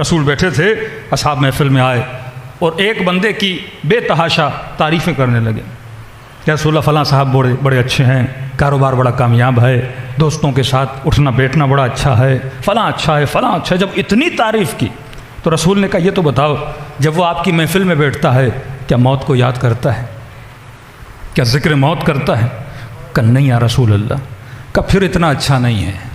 رسول بیٹھے تھے، اصحاب محفل میں آئے اور ایک بندے کی بے تحاشا تعریفیں کرنے لگے کہ رسول اللہ فلاں صاحب بڑے اچھے ہیں، کاروبار بڑا کامیاب ہے، دوستوں کے ساتھ اٹھنا بیٹھنا بڑا اچھا ہے، فلاں اچھا ہے فلاں اچھا ہے۔ جب اتنی تعریف کی تو رسول نے کہا یہ تو بتاؤ جب وہ آپ کی محفل میں بیٹھتا ہے کیا موت کو یاد کرتا ہے، کیا ذکر موت کرتا ہے؟ کہ نہیں یا رسول اللہ۔ کہ پھر اتنا اچھا نہیں ہے۔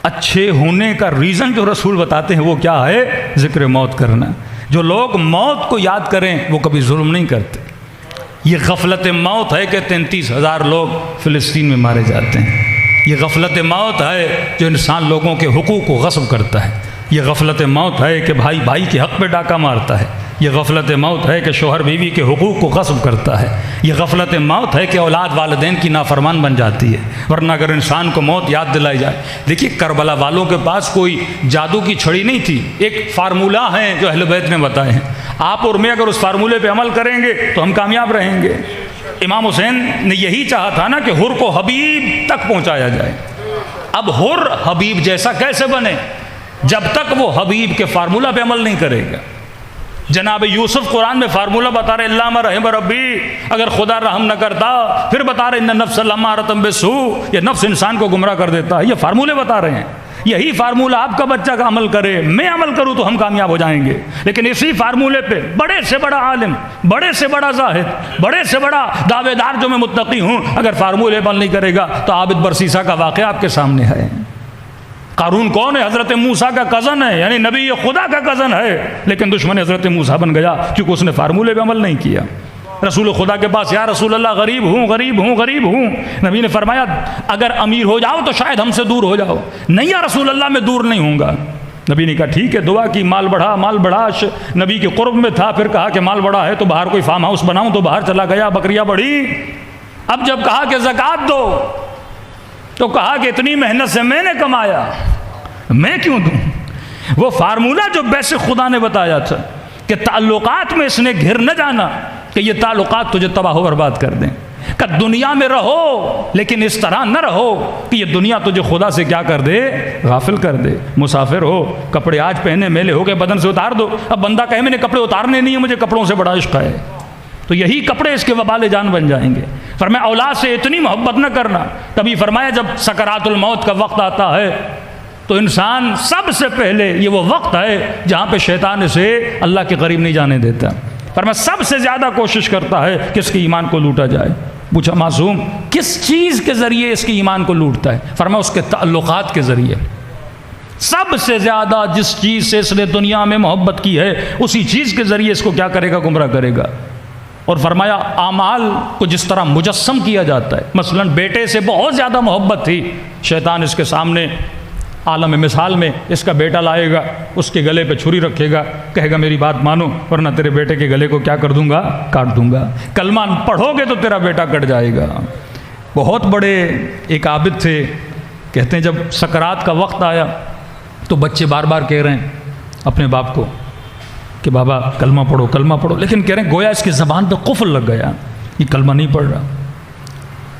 اچھے ہونے کا ریزن جو رسول بتاتے ہیں وہ کیا ہے؟ ذکر موت کرنا۔ جو لوگ موت کو یاد کریں وہ کبھی ظلم نہیں کرتے۔ یہ غفلت موت ہے کہ 33,000 لوگ فلسطین میں مارے جاتے ہیں۔ یہ غفلت موت ہے جو انسان لوگوں کے حقوق کو غصب کرتا ہے۔ یہ غفلت موت ہے کہ بھائی بھائی کے حق پہ ڈاکہ مارتا ہے۔ یہ غفلت موت ہے کہ شوہر بیوی کے حقوق کو غصب کرتا ہے۔ یہ غفلت موت ہے کہ اولاد والدین کی نافرمان بن جاتی ہے۔ ورنہ اگر انسان کو موت یاد دلائی جائے، دیکھیے کربلا والوں کے پاس کوئی جادو کی چھڑی نہیں تھی، ایک فارمولہ ہے جو اہل بیت نے بتائے ہیں۔ آپ اور میں اگر اس فارمولے پہ عمل کریں گے تو ہم کامیاب رہیں گے۔ امام حسین نے یہی چاہا تھا نا کہ حر کو حبیب تک پہنچایا جائے۔ اب حر حبیب جیسا کیسے بنے جب تک وہ حبیب کے فارمولہ پہ عمل نہیں کرے گا؟ جناب یوسف قرآن میں فارمولہ بتا رہے اللہ ما رحم ربی، اگر خدا رحم نہ کرتا پھر بتا رہے ان نفس لامارۃ بالسوء، یہ نفس انسان کو گمراہ کر دیتا ہے۔ یہ فارمولے بتا رہے ہیں۔ یہی فارمولہ آپ کا بچہ کا عمل کرے، میں عمل کروں تو ہم کامیاب ہو جائیں گے۔ لیکن اسی فارمولے پہ بڑے سے بڑا عالم، بڑے سے بڑا زاہد، بڑے سے بڑا دعوے دار جو میں متقی ہوں، اگر فارمولے عمل نہیں کرے گا تو عابد برسیسا کا واقعہ آپ کے سامنے ہے۔ قارون کون ہے؟ حضرت موسیٰ کا کزن ہے، یعنی نبی خدا کا کزن ہے، لیکن دشمن حضرت موسیٰ بن گیا کیونکہ اس نے فارمولے پہ عمل نہیں کیا۔ رسول خدا کے پاس یا رسول اللہ غریب ہوں، نبی نے فرمایا اگر امیر ہو جاؤ تو شاید ہم سے دور ہو جاؤ۔ نہیں یا رسول اللہ میں دور نہیں ہوں گا۔ نبی نے کہا ٹھیک ہے، دعا کی مال بڑھا، نبی کے قرب میں تھا، پھر کہا کہ مال بڑھا ہے تو باہر کوئی فارم ہاؤس بناؤں، تو باہر چلا گیا، بکریاں بڑھی۔ اب جب کہا کہ زکوٰۃ دو تو کہا کہ اتنی محنت سے میں نے کمایا، میں کیوں دوں؟ وہ فارمولہ جو بیس خدا نے بتایا تھا کہ تعلقات میں اس نے گھر نہ جانا کہ یہ تعلقات تجھے تباہ و برباد کر دیں، کہ دنیا میں رہو لیکن اس طرح نہ رہو کہ یہ دنیا تجھے خدا سے کیا کر دے؟ غافل کر دے۔ مسافر ہو، کپڑے آج پہنے میلے ہو گئے، بدن سے اتار دو۔ اب بندہ کہے میں نے کپڑے اتارنے نہیں ہیں، مجھے کپڑوں سے بڑا عشق ہے، تو یہی کپڑے اس کے وبال جان بن جائیں گے۔ فرمایا اولاد سے اتنی محبت نہ کرنا۔ تبھی فرمایا جب سکرات الموت کا وقت آتا ہے تو انسان سب سے پہلے، یہ وہ وقت ہے جہاں پہ شیطان اسے اللہ کے قریب نہیں جانے دیتا۔ فرمایا سب سے زیادہ کوشش کرتا ہے کہ اس کے ایمان کو لوٹا جائے۔ پوچھا معصوم کس چیز کے ذریعے اس کے ایمان کو لوٹتا ہے؟ فرمایا اس کے تعلقات کے ذریعے۔ سب سے زیادہ جس چیز سے اس نے دنیا میں محبت کی ہے اسی چیز کے ذریعے اس کو کیا کرے گا؟ گمراہ کرے گا۔ اور فرمایا اعمال کو جس طرح مجسم کیا جاتا ہے، مثلا بیٹے سے بہت زیادہ محبت تھی، شیطان اس کے سامنے عالم مثال میں اس کا بیٹا لائے گا، اس کے گلے پہ چھری رکھے گا، کہے گا میری بات مانو ورنہ تیرے بیٹے کے گلے کو کیا کر دوں گا؟ کاٹ دوں گا۔ کلمہ پڑھو گے تو تیرا بیٹا کٹ جائے گا۔ بہت بڑے ایک عابد تھے، کہتے ہیں جب سکرات کا وقت آیا تو بچے بار بار کہہ رہے ہیں اپنے باپ کو کہ بابا کلمہ پڑھو، لیکن کہہ رہے ہیں گویا اس کی زبان پہ قفل لگ گیا، یہ کلمہ نہیں پڑھ رہا۔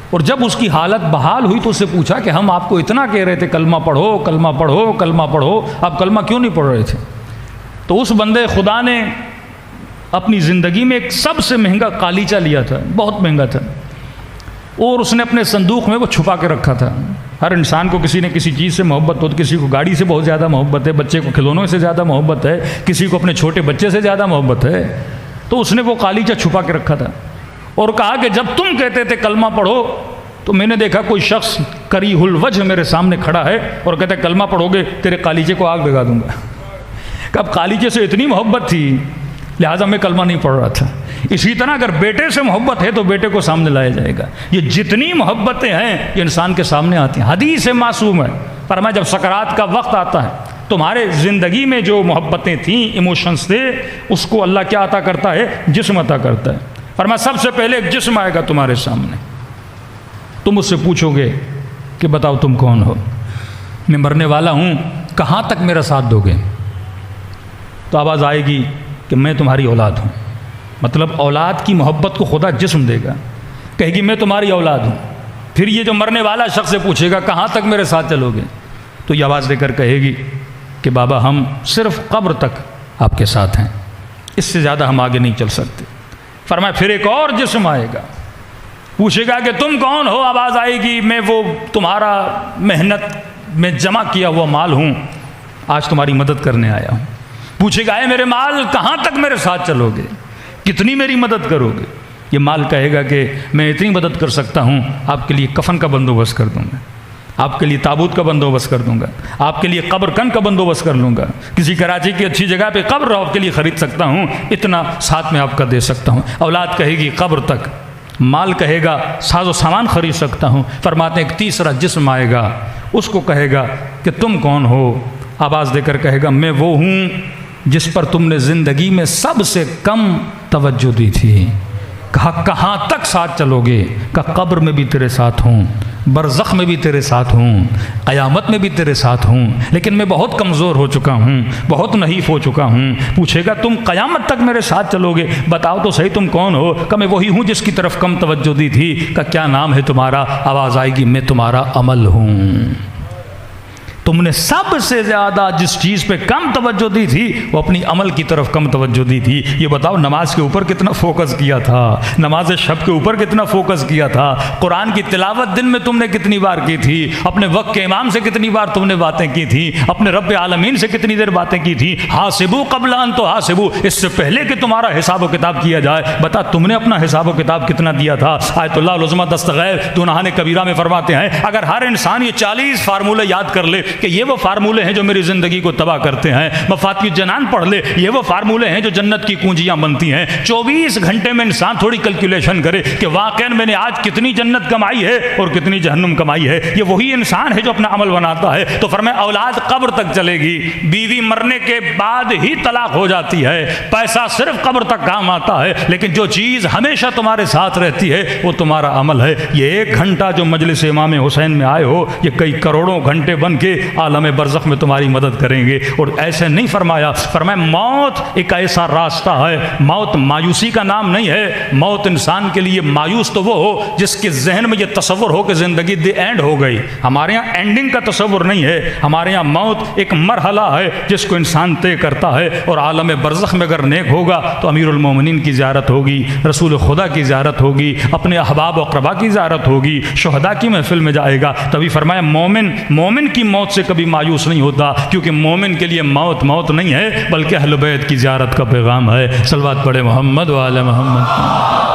اور جب اس کی حالت بحال ہوئی تو اس سے پوچھا کہ ہم آپ کو اتنا کہہ رہے تھے کلمہ پڑھو، آپ کلمہ کیوں نہیں پڑھ رہے تھے؟ تو اس بندے خدا نے اپنی زندگی میں ایک سب سے مہنگا قالیچہ لیا تھا، بہت مہنگا تھا، اور اس نے اپنے صندوق میں وہ چھپا کے رکھا تھا۔ ہر انسان کو کسی نہ کسی چیز سے محبت ہو، تو کسی کو گاڑی سے بہت زیادہ محبت ہے، بچے کو کھلونوں سے زیادہ محبت ہے، کسی کو اپنے چھوٹے بچے سے زیادہ محبت ہے، تو اس نے وہ قالیچہ چھپا کے رکھا تھا اور کہا کہ جب تم کہتے تھے کلمہ پڑھو تو میں نے دیکھا کوئی شخص کریہ الوجہ میرے سامنے کھڑا ہے اور کہتا ہے کلمہ پڑھو گے تیرے قالیچے کو آگ لگا دوں گا۔ کہ اب قالیچے سے اتنی محبت تھی لہٰذا میں کلمہ نہیں پڑھ رہا تھا۔ اسی طرح اگر بیٹے سے محبت ہے تو بیٹے کو سامنے لایا جائے گا۔ یہ جتنی محبتیں ہیں یہ انسان کے سامنے آتی ہیں۔ حدیث معصوم ہے، فرمایا جب سکرات کا وقت آتا ہے تمہارے زندگی میں جو محبتیں تھیں، ایموشنز تھے، اس کو اللہ کیا عطا کرتا ہے؟ جسم عطا کرتا ہے۔ فرمایا سب سے پہلے ایک جسم آئے گا تمہارے سامنے، تم اس سے پوچھو گے کہ بتاؤ تم کون ہو؟ میں مرنے والا ہوں، کہاں تک میرا ساتھ دو گے؟ تو آواز آئے گی کہ میں تمہاری اولاد ہوں۔ مطلب اولاد کی محبت کو خدا جسم دے گا، کہے گی میں تمہاری اولاد ہوں۔ پھر یہ جو مرنے والا شخص سے پوچھے گا کہاں تک میرے ساتھ چلو گے؟ تو یہ آواز دے کر کہے گی کہ بابا ہم صرف قبر تک آپ کے ساتھ ہیں، اس سے زیادہ ہم آگے نہیں چل سکتے۔ فرمایا پھر ایک اور جسم آئے گا، پوچھے گا کہ تم کون ہو؟ آواز آئے گی میں وہ تمہارا محنت میں جمع کیا ہوا مال ہوں، آج تمہاری مدد کرنے آیا ہوں۔ پوچھے گا اے میرے مال کہاں تک میرے ساتھ چلو گے، کتنی میری مدد کرو گے؟ یہ مال کہے گا کہ میں اتنی مدد کر سکتا ہوں، آپ کے لیے کفن کا بندوبست کر دوں گا، آپ کے لیے تابوت کا بندوبست کر دوں گا، آپ کے لیے قبر کن کا بندوبست کر لوں گا، کسی کراچی کی اچھی جگہ پہ قبر آپ کے لیے خرید سکتا ہوں، اتنا ساتھ میں آپ کا دے سکتا ہوں۔ اولاد کہے گی قبر تک، مال کہے گا ساز و سامان خرید سکتا ہوں۔ فرماتے ہیں ایک تیسرا جسم آئے گا، اس کو کہے گا کہ تم کون ہو؟ آواز دے کر کہے گا میں وہ ہوں جس پر تم نے زندگی میں سب سے کم توجہ دی تھی۔ کہا کہاں تک ساتھ چلو گے؟ کہا قبر میں بھی تیرے ساتھ ہوں، برزخ میں بھی تیرے ساتھ ہوں، قیامت میں بھی تیرے ساتھ ہوں، لیکن میں بہت کمزور ہو چکا ہوں، بہت نحیف ہو چکا ہوں۔ پوچھے گا تم قیامت تک میرے ساتھ چلو گے؟ بتاؤ تو صحیح تم کون ہو؟ کہ میں وہی ہوں جس کی طرف کم توجہ دی تھی۔ کہ کیا نام ہے تمہارا؟ آواز آئے گی میں تمہارا عمل ہوں۔ تم نے سب سے زیادہ جس چیز پہ کم توجہ دی تھی وہ اپنی عمل کی طرف کم توجہ دی تھی۔ یہ بتاؤ نماز کے اوپر کتنا فوکس کیا تھا، نماز شب کے اوپر کتنا فوکس کیا تھا، قرآن کی تلاوت دن میں تم نے کتنی بار کی تھی، اپنے وقت کے امام سے کتنی بار تم نے باتیں کی تھی، اپنے رب عالمین سے کتنی دیر باتیں کی تھی۔ حاسبو قبل ان تحاسبو، اس سے پہلے کہ تمہارا حساب و کتاب کیا جائے بتا تم نے اپنا حساب و کتاب کتنا دیا تھا۔ آیت اللہ العظمہ دستغیر دونہان کبیرہ میں فرماتے ہیں اگر ہر انسان یہ 40 فارمولے یاد کر لے کہ یہ وہ فارمولے ہیں جو میری زندگی کو تباہ کرتے ہیں، مفاتیح الجنان پڑھ لے یہ وہ فارمولے ہیں جو جنت کی کنجیاں بنتی ہیں، 24 گھنٹے میں انسان تھوڑی کیلکولیشن کرے کہ واقعا میں نے آج کتنی جنت کمائی ہے اور کتنی جہنم کمائی ہے، یہ وہی انسان ہے جو اپنا عمل بناتا ہے۔ تو فرمایا اولاد قبر تک چلے گی، بیوی مرنے کے بعد ہی طلاق ہو جاتی ہے، پیسہ صرف قبر تک کام آتا ہے، لیکن جو چیز ہمیشہ تمہارے ساتھ رہتی ہے وہ تمہارا عمل ہے۔ یہ 1 گھنٹہ جو مجلس امام حسین میں آئے ہو یہ کئی کروڑوں گھنٹے بن کے عالم برزخ میں تمہاری مدد کریں گے۔ اور ایسے نہیں فرمایا، فرمایا موت ایک ایسا راستہ ہے، موت مایوسی کا نام نہیں ہے۔ موت انسان کے لیے مایوس تو وہ ہو جس کے ذہن میں یہ تصور ہو کہ زندگی دی اینڈ ہو گئی۔ ہمارے ہاں اینڈنگ کا تصور نہیں ہے، ہمارے ہاں موت ایک مرحلہ ہے جس کو انسان طے کرتا ہے۔ اور عالم برزخ میں اگر نیک ہوگا تو امیر المومنین کی زیارت ہوگی، رسول خدا کی زیارت ہوگی، اپنے احباب و اقربا کی زیارت ہوگی، شہداء کی محفل میں جائے گا۔ تبھی فرمایا مومن کی موت سے کبھی مایوس نہیں ہوتا، کیونکہ مومن کے لیے موت نہیں ہے بلکہ اہل بیت کی زیارت کا پیغام ہے۔ صلوات پڑھے محمد و آل محمد۔